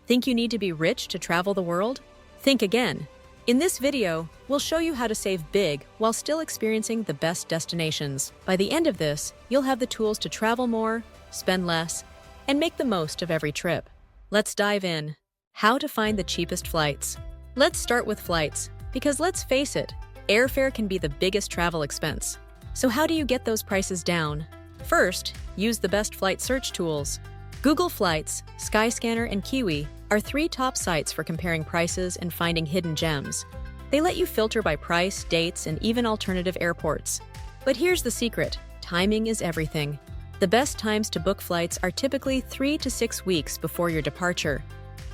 Think you need to be rich to travel the world? Think again. In this video, we'll show you how to save big while still experiencing the best destinations. By the end of this, you'll have the tools to travel more, spend less, and make the most of every trip. Let's dive in. How to find the cheapest flights. Let's start with flights, because let's face it, airfare can be the biggest travel expense. So how do you get those prices down? First, use the best flight search tools. Google Flights, Skyscanner, and Kiwi are 3 top sites for comparing prices and finding hidden gems. They let you filter by price, dates, and even alternative airports. But here's the secret: timing is everything. The best times to book flights are typically 3 to 6 weeks before your departure.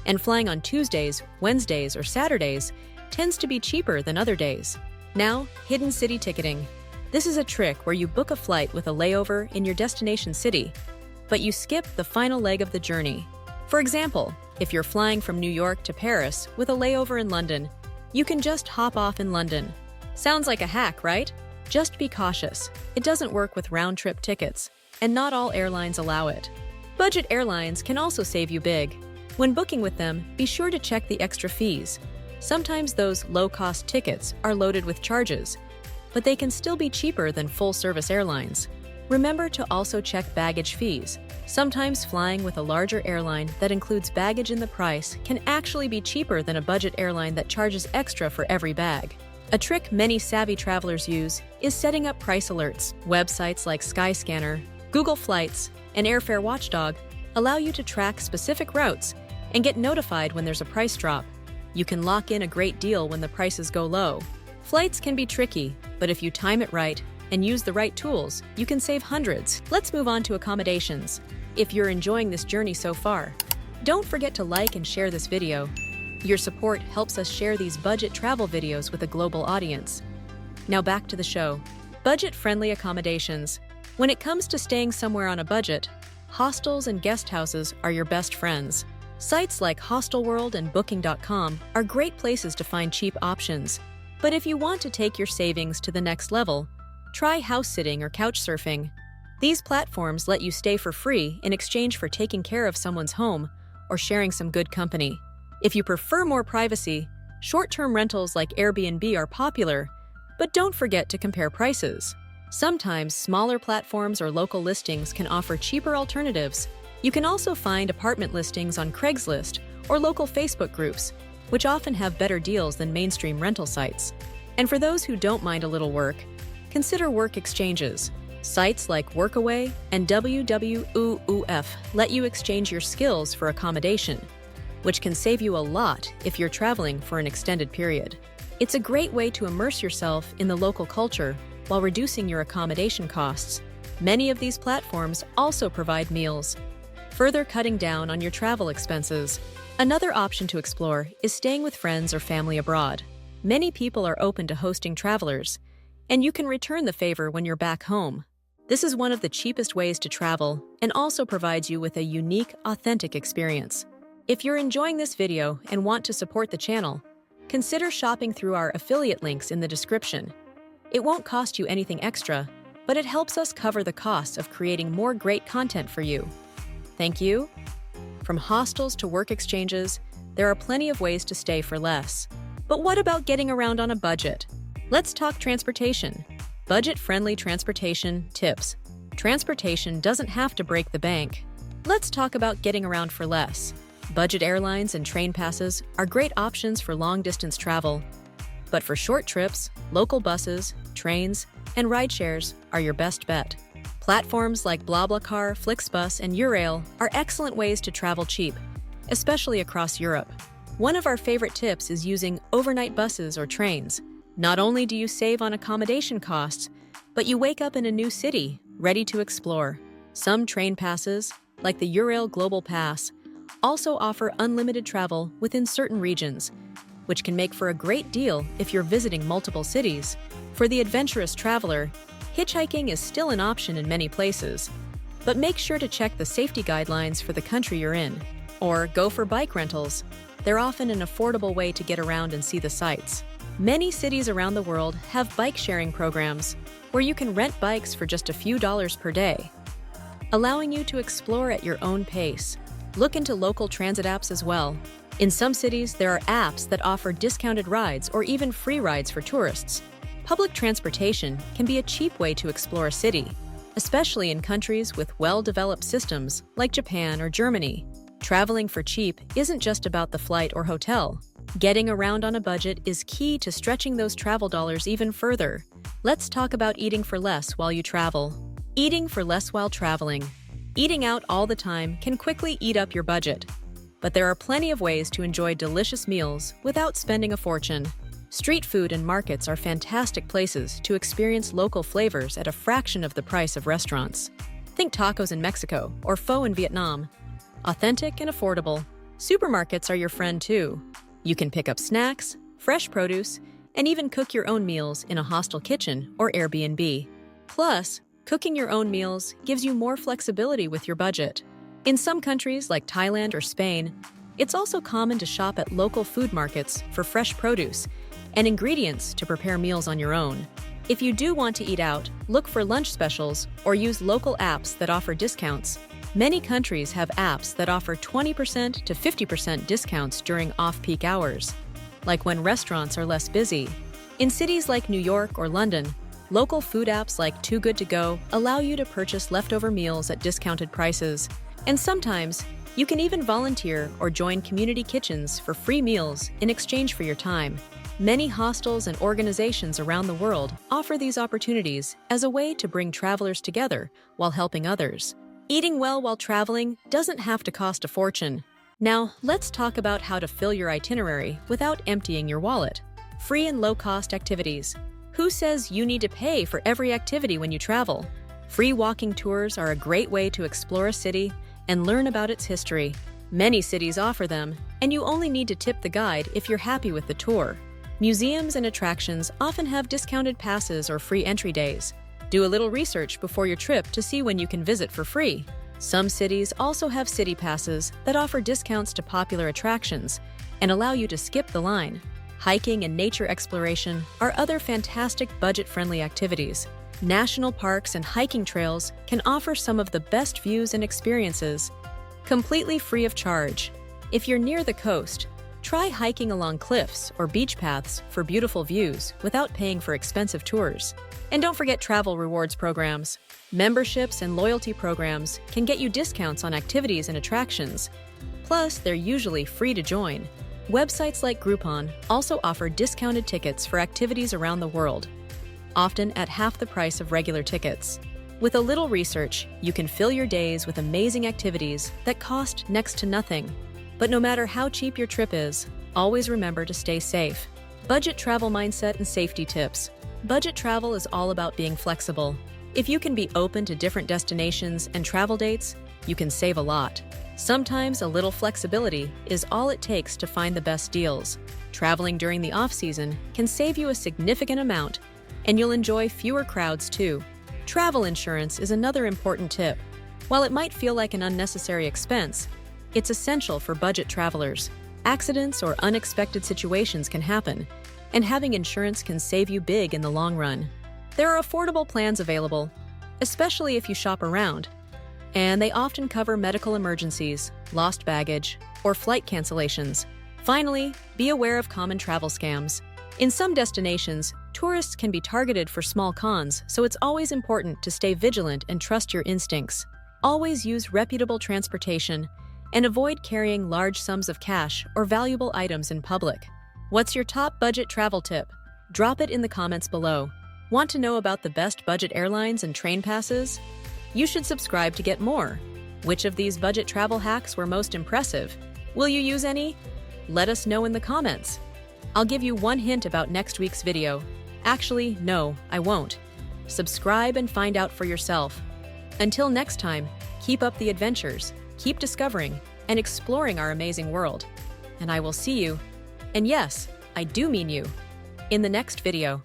And flying on Tuesdays, Wednesdays, or Saturdays tends to be cheaper than other days. Now, hidden city ticketing. This is a trick where you book a flight with a layover in your destination city, but you skip the final leg of the journey. For example, if you're flying from New York to Paris with a layover in London, you can just hop off in London. Sounds like a hack, right? Just be cautious. It doesn't work with round-trip tickets, and not all airlines allow it. Budget airlines can also save you big. When booking with them, be sure to check the extra fees. Sometimes those low-cost tickets are loaded with charges, but they can still be cheaper than full-service airlines. Remember to also check baggage fees. Sometimes flying with a larger airline that includes baggage in the price can actually be cheaper than a budget airline that charges extra for every bag. A trick many savvy travelers use is setting up price alerts. Websites like Skyscanner, Google Flights, and Airfare Watchdog allow you to track specific routes and get notified when there's a price drop. You can lock in a great deal when the prices go low. Flights can be tricky, but if you time it right and use the right tools, you can save hundreds. Let's move on to accommodations. If you're enjoying this journey so far, don't forget to like and share this video. Your support helps us share these budget travel videos with a global audience. Now back to the show. Budget-friendly accommodations. When it comes to staying somewhere on a budget, hostels and guest houses are your best friends. Sites like Hostelworld and Booking.com are great places to find cheap options. But if you want to take your savings to the next level, try house sitting or couch surfing. These platforms let you stay for free in exchange for taking care of someone's home or sharing some good company. If you prefer more privacy, short-term rentals like Airbnb are popular, but don't forget to compare prices. Sometimes smaller platforms or local listings can offer cheaper alternatives. You can also find apartment listings on Craigslist or local Facebook groups, which often have better deals than mainstream rental sites. And for those who don't mind a little work, consider work exchanges. Sites like Workaway and WWOOF let you exchange your skills for accommodation, which can save you a lot if you're traveling for an extended period. It's a great way to immerse yourself in the local culture while reducing your accommodation costs. Many of these platforms also provide meals, further cutting down on your travel expenses. Another option to explore is staying with friends or family abroad. Many people are open to hosting travelers, and you can return the favor when you're back home. This is one of the cheapest ways to travel and also provides you with a unique, authentic experience. If you're enjoying this video and want to support the channel, consider shopping through our affiliate links in the description. It won't cost you anything extra, but it helps us cover the costs of creating more great content for you. Thank you. From hostels to work exchanges, there are plenty of ways to stay for less. But what about getting around on a budget? Let's talk transportation. Budget-friendly transportation tips. Transportation doesn't have to break the bank. Let's talk about getting around for less. Budget airlines and train passes are great options for long-distance travel. But for short trips, local buses, trains, and rideshares are your best bet. Platforms like BlaBlaCar, FlixBus, and Eurail are excellent ways to travel cheap, especially across Europe. One of our favorite tips is using overnight buses or trains. Not only do you save on accommodation costs, but you wake up in a new city, ready to explore. Some train passes, like the Eurail Global Pass, also offer unlimited travel within certain regions, which can make for a great deal if you're visiting multiple cities. For the adventurous traveler, hitchhiking is still an option in many places, but make sure to check the safety guidelines for the country you're in. Or go for bike rentals. They're often an affordable way to get around and see the sights. Many cities around the world have bike-sharing programs where you can rent bikes for just a few dollars per day, allowing you to explore at your own pace. Look into local transit apps as well. In some cities, there are apps that offer discounted rides or even free rides for tourists. Public transportation can be a cheap way to explore a city, especially in countries with well-developed systems like Japan or Germany. Traveling for cheap isn't just about the flight or hotel. Getting around on a budget is key to stretching those travel dollars even further. Let's talk about eating for less while you travel. Eating for less while traveling. Eating out all the time can quickly eat up your budget. But there are plenty of ways to enjoy delicious meals without spending a fortune. Street food and markets are fantastic places to experience local flavors at a fraction of the price of restaurants. Think tacos in Mexico or pho in Vietnam. Authentic and affordable, supermarkets are your friend too. You can pick up snacks, fresh produce, and even cook your own meals in a hostel kitchen or Airbnb. Plus, cooking your own meals gives you more flexibility with your budget. In some countries like Thailand or Spain, it's also common to shop at local food markets for fresh produce and ingredients to prepare meals on your own. If you do want to eat out, look for lunch specials or use local apps that offer discounts. Many countries have apps that offer 20% to 50% discounts during off-peak hours, like when restaurants are less busy. In cities like New York or London, local food apps like Too Good To Go allow you to purchase leftover meals at discounted prices. And sometimes, you can even volunteer or join community kitchens for free meals in exchange for your time. Many hostels and organizations around the world offer these opportunities as a way to bring travelers together while helping others. Eating well while traveling doesn't have to cost a fortune. Now, let's talk about how to fill your itinerary without emptying your wallet. Free and low-cost activities. Who says you need to pay for every activity when you travel? Free walking tours are a great way to explore a city and learn about its history. Many cities offer them, and you only need to tip the guide if you're happy with the tour. Museums and attractions often have discounted passes or free entry days. Do a little research before your trip to see when you can visit for free. Some cities also have city passes that offer discounts to popular attractions and allow you to skip the line. Hiking and nature exploration are other fantastic budget-friendly activities. National parks and hiking trails can offer some of the best views and experiences, completely free of charge. If you're near the coast, try hiking along cliffs or beach paths for beautiful views without paying for expensive tours. And don't forget travel rewards programs. Memberships and loyalty programs can get you discounts on activities and attractions. Plus, they're usually free to join. Websites like Groupon also offer discounted tickets for activities around the world, often at half the price of regular tickets. With a little research, you can fill your days with amazing activities that cost next to nothing. But no matter how cheap your trip is, always remember to stay safe. Budget travel mindset and safety tips. Budget travel is all about being flexible. If you can be open to different destinations and travel dates, you can save a lot. Sometimes a little flexibility is all it takes to find the best deals. Traveling during the off-season can save you a significant amount, and you'll enjoy fewer crowds too. Travel insurance is another important tip. While it might feel like an unnecessary expense, it's essential for budget travelers. Accidents or unexpected situations can happen, and having insurance can save you big in the long run. There are affordable plans available, especially if you shop around, and they often cover medical emergencies, lost baggage, or flight cancellations. Finally, be aware of common travel scams. In some destinations, tourists can be targeted for small cons, so it's always important to stay vigilant and trust your instincts. Always use reputable transportation and avoid carrying large sums of cash or valuable items in public. What's your top budget travel tip? Drop it in the comments below. Want to know about the best budget airlines and train passes? You should subscribe to get more. Which of these budget travel hacks were most impressive? Will you use any? Let us know in the comments. I'll give you one hint about next week's video. Actually, no, I won't. Subscribe and find out for yourself. Until next time, keep up the adventures, keep discovering and exploring our amazing world. And I will see you, and yes, I do mean you, in the next video.